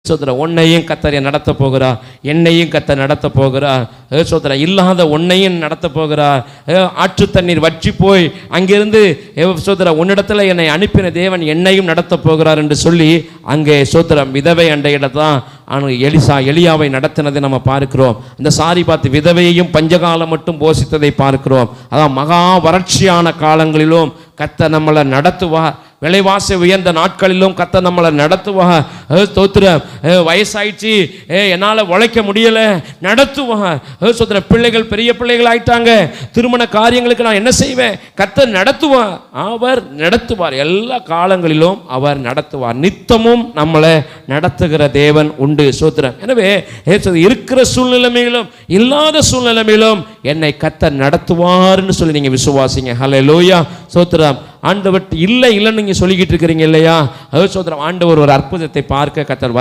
சோதர உன்னையும் கத்தர் நடத்த போகிறார், என்னையும் கத்தர் நடத்த போகிறார். சோதர இல்லாத உன்னையும் நடத்த போகிறார். ஆற்று தண்ணீர் வற்றி போய் அங்கிருந்து சோதர உன்னிடத்துல என்னை அனுப்பின தேவன் என்னையும் நடத்த போகிறார் என்று சொல்லி அங்கே சோதரம் விதவை அண்டையிட தான் எலியாவை நடத்தினதை நம்ம பார்க்கிறோம். அந்த சாரி பார்த்து விதவையையும் பஞ்சகாலம் மட்டும் போஷித்ததை பார்க்கிறோம். அதான் மகா வறட்சியான காலங்களிலும் கத்த நம்மளை நடத்துவார். விலைவாசி உயர்ந்த நாட்களிலும் கத்த நம்மளை நடத்துவார். ஸ்தோத்திரம். வயசாயிடுச்சு, என்னால் உழைக்க முடியல, நடத்துவார். ஸ்தோத்திரம். பிள்ளைகள் பெரிய பிள்ளைகள் ஆயிட்டாங்க, திருமண காரியங்களுக்கு நான் என்ன செய்வேன்? கத்த நடத்துவார். அவர் நடத்துவார். எல்லா காலங்களிலும் அவர் நடத்துவார். நித்தமும் நம்மளை நடத்துகிற தேவன் உண்டு. ஸ்தோத்திரம். எனவே இருக்கிற சூழ்நிலைமையிலும் இல்லாத சூழ்நிலைமையிலும் என்னை கத்த நடத்துவார்னு சொல்லி நீங்க விசுவாசிங்க. ஹல்லேலூயா. ஸ்தோத்திரம். ஆண்டவர் இல்லை இல்லைன்னு நீங்க சொல்லிக்கிட்டு இருக்கிறீங்க இல்லையா? சோதரம். ஆண்டவர் ஒரு அற்புதத்தை பார்க்க கத்தர்